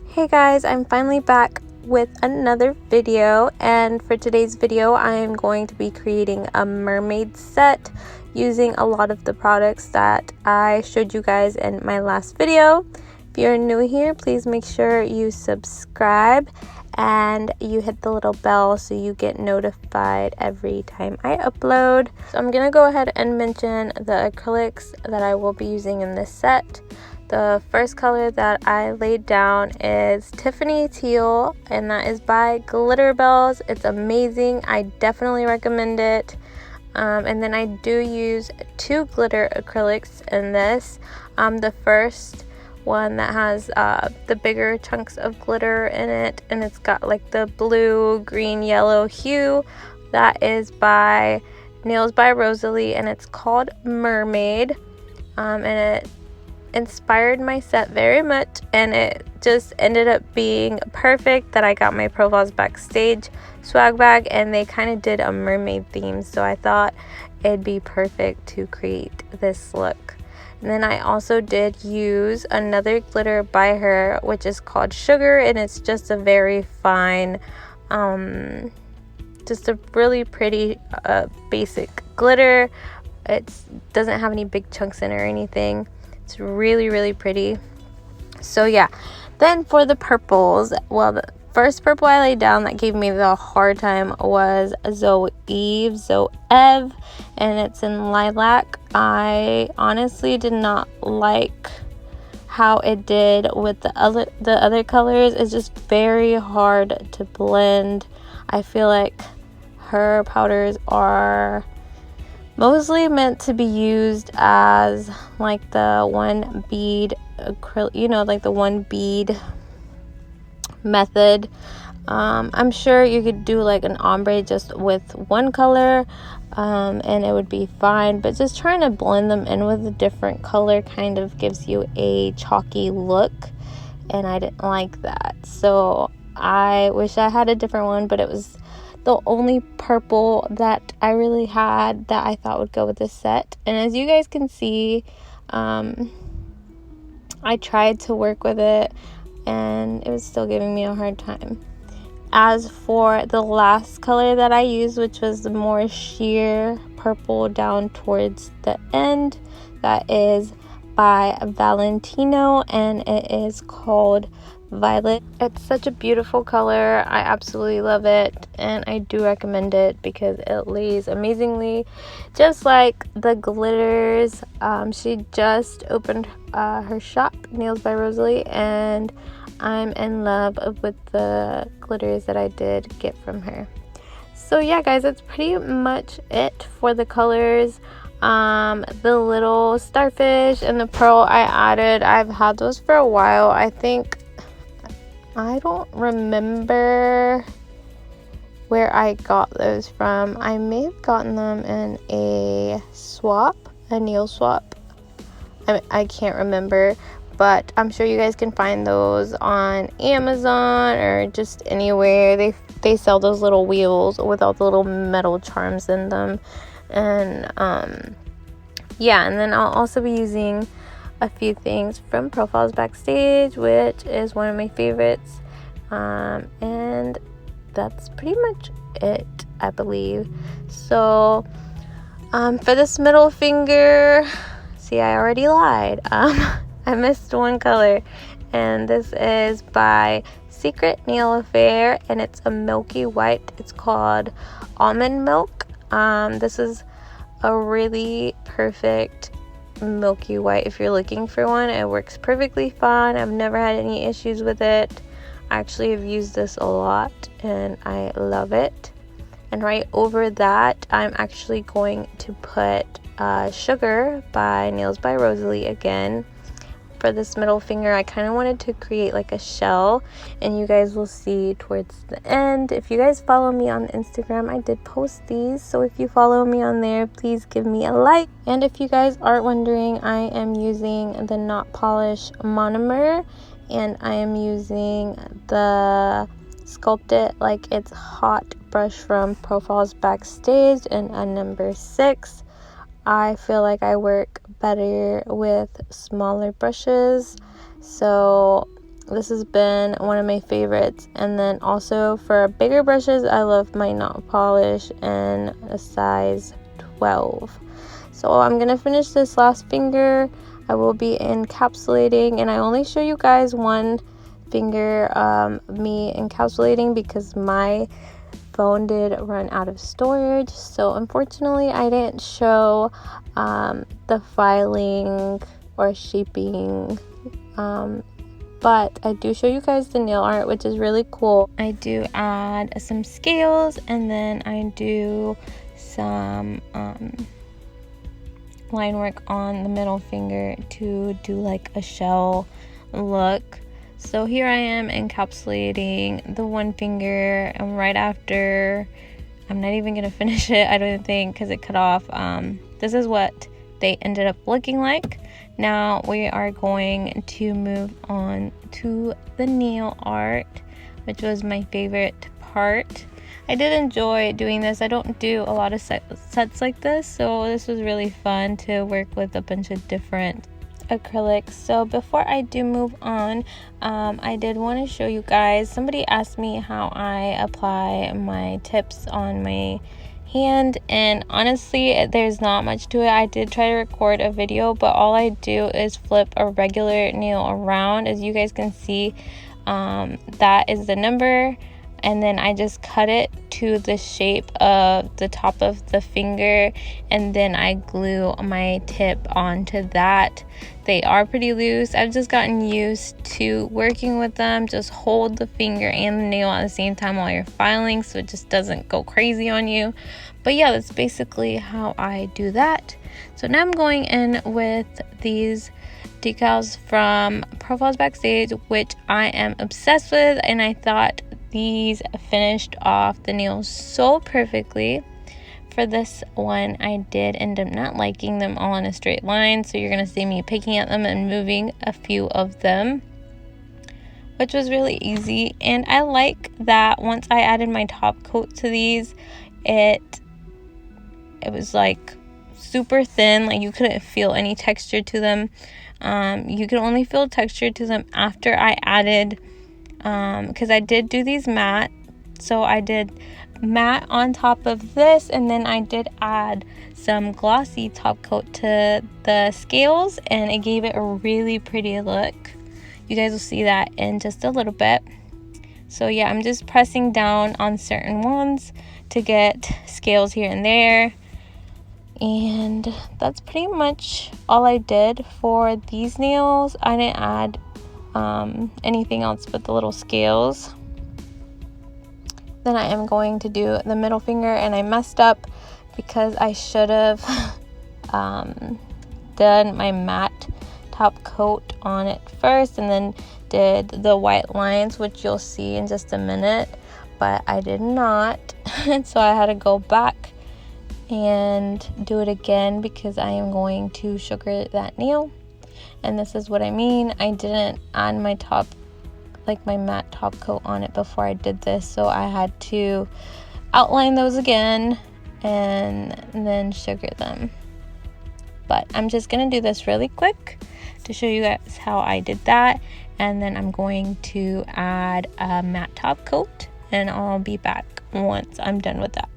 Hey guys, I'm finally back with another video, and for today's video I am going to be creating a mermaid set using a lot of the products that I showed you guys in my last video. If you're new here, please make sure you subscribe and you hit the little bell so you get notified every time I upload. So I'm gonna go ahead and mention the acrylics that I will be using in this set. The first color that I laid down is Tiffany Teal, and that is by Glitter Bells. It's amazing. I definitely recommend it. And then I do use two glitter acrylics in this. The first one that has the bigger chunks of glitter in it, and it's got like the blue, green, yellow hue. That is by Nails by Rosalie, and it's called Mermaid. And it inspired my set very much, and it just ended up being perfect that I got my Profiles Backstage swag bag, and they kind of did a mermaid theme, so I thought it'd be perfect to create this look. And then I also did use another glitter by her, which is called Sugar, and it's just a very fine, just a really pretty basic glitter. It doesn't have any big chunks in it or anything. It's really pretty. So yeah, then for the purples, well, the first purple I laid down that gave me the hard time was Zoev, and it's in lilac. I honestly did not like how it did with the other colors. It's just very hard to blend. I feel like her powders are mostly meant to be used as like the one bead acrylic, you know, like the one bead method. I'm sure you could do like an ombre just with one color, and it would be fine, but just trying to blend them in with a different color kind of gives you a chalky look, and I didn't like that. So I wish I had a different one, but it was the only purple that I really had that I thought would go with this set. And as you guys can see, I tried to work with it and it was still giving me a hard time. As for the last color that I used, which was the more sheer purple down towards the end, that is by Valentino, and it is called Violet. It's such a beautiful color. I absolutely love it, and I do recommend it because it lays amazingly, just like the glitters. She just opened her shop, Nails by Rosalie, and I'm in love with the glitters that I did get from her. So yeah guys, that's pretty much it for the colors. The little starfish and the pearl I added, I've had those for a while. I don't remember where I got those from. I may have gotten them in a nail swap. I can't remember, but I'm sure you guys can find those on Amazon or just anywhere. They sell those little wheels with all the little metal charms in them. And yeah, and then I'll also be using a few things from Profiles Backstage, which is one of my favorites, and that's pretty much it, I believe. So for this middle finger, see, I already lied. I missed one color, and this is by Secret Nail Affair, and it's a milky white. It's called Almond Milk. This is a really perfect milky white if you're looking for one. It works perfectly fine. I've never had any issues with it. I actually have used this a lot and I love it. And right over that, I'm actually going to put Sugar by Nails by Rosalie again. For this middle finger, I kind of wanted to create like a shell, and you guys will see towards the end. If you guys follow me on Instagram, I did post these, so if you follow me on there, please give me a like. And if you guys aren't wondering, I am using the Not Polish monomer, and I am using the Sculpt It Like It's Hot brush from Profiles Backstage in a number 6. I feel like I work better with smaller brushes, so this has been one of my favorites. And then also for bigger brushes, I love my Not Polish in a size 12. So I'm gonna finish this last finger. I will be encapsulating, and I only show you guys one finger, me encapsulating, because my phone did run out of storage. So unfortunately I didn't show the filing or shaping, but I do show you guys the nail art, which is really cool. I do add some scales, and then I do some line work on the middle finger to do like a shell look. So here I am encapsulating the one finger, and right after, I'm not even gonna finish it, I don't think, because it cut off. This is what they ended up looking like. Now we are going to move on to the nail art, which was my favorite part. I did enjoy doing this. I don't do a lot of sets like this, so this was really fun to work with a bunch of different acrylics. So before I do move on, I did want to show you guys, somebody asked me how I apply my tips on my hand, and honestly there's not much to it. I did try to record a video, but all I do is flip a regular nail around. As you guys can see, that is the number, and then I just cut it to the shape of the top of the finger, and then I glue my tip onto that. They are pretty loose. I've just gotten used to working with them. Just hold the finger and the nail at the same time while you're filing, so it just doesn't go crazy on you. But yeah, that's basically how I do that. So now I'm going in with these decals from Profiles Backstage, which I am obsessed with, and I thought these finished off the nails so perfectly. For this one, I did end up not liking them all in a straight line, so you're gonna see me picking at them and moving a few of them, which was really easy. And I like that once I added my top coat to these, it was like super thin, like you couldn't feel any texture to them. You can only feel texture to them after I added, because I did do these matte, so I did matte on top of this, and then I did add some glossy top coat to the scales, and it gave it a really pretty look. You guys will see that in just a little bit. So yeah, I'm just pressing down on certain ones to get scales here and there, and that's pretty much all I did for these nails. I didn't add anything else but the little scales. Then I am going to do the middle finger, and I messed up because I should have done my matte top coat on it first and then did the white lines, which you'll see in just a minute, but I did not. And so I had to go back and do it again because I am going to sugar that nail. And this is what I mean. I didn't add my top, like my matte top coat on it before I did this, so I had to outline those again and then sugar them. But I'm just gonna do this really quick to show you guys how I did that, and then I'm going to add a matte top coat, and I'll be back once I'm done with that.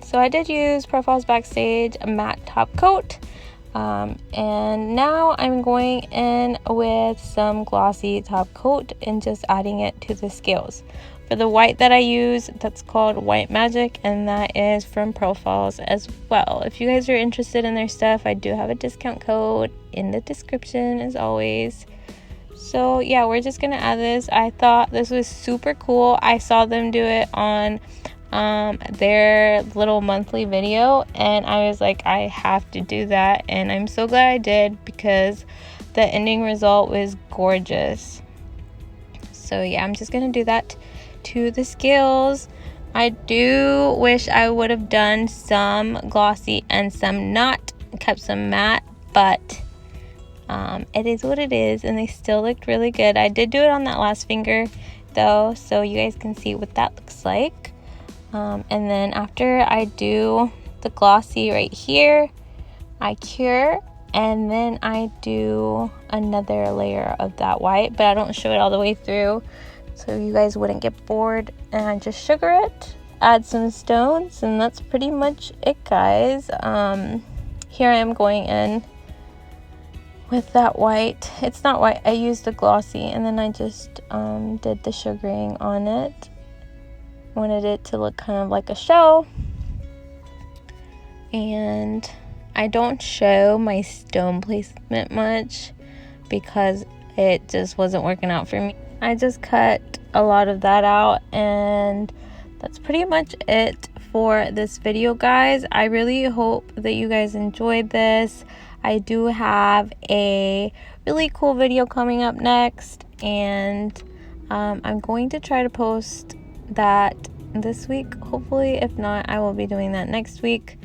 So I did use Profiles Backstage matte top coat. And now I'm going in with some glossy top coat and just adding it to the scales. For the white that I use, that's called White Magic, and that is from Profiles as well. If you guys are interested in their stuff, I do have a discount code in the description as always. So yeah, we're just gonna add this. I thought this was super cool. I saw them do it on their little monthly video, and I was like, I have to do that, and I'm so glad I did because the ending result was gorgeous. So yeah, I'm just gonna do that to the scales. I do wish I would have done some glossy and some not, kept some matte, but it is what it is, and they still looked really good. I did do it on that last finger though, so you guys can see what that looks like. And then after I do the glossy right here, I cure, and then I do another layer of that white, but I don't show it all the way through so you guys wouldn't get bored. And I just sugar it, add some stones, and that's pretty much it, guys. Here I am going in with that white. It's not white, I used the glossy, and then I just did the sugaring on it. Wanted it to look kind of like a shell. And I don't show my stone placement much because it just wasn't working out for me. I just cut a lot of that out, and that's pretty much it for this video, guys. I really hope that you guys enjoyed this. I do have a really cool video coming up next, and I'm going to try to post that this week, hopefully. If not, I will be doing that next week.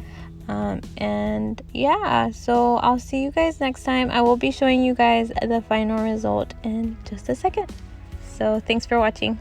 And yeah, so I'll see you guys next time. I will be showing you guys the final result in just a second. So thanks for watching.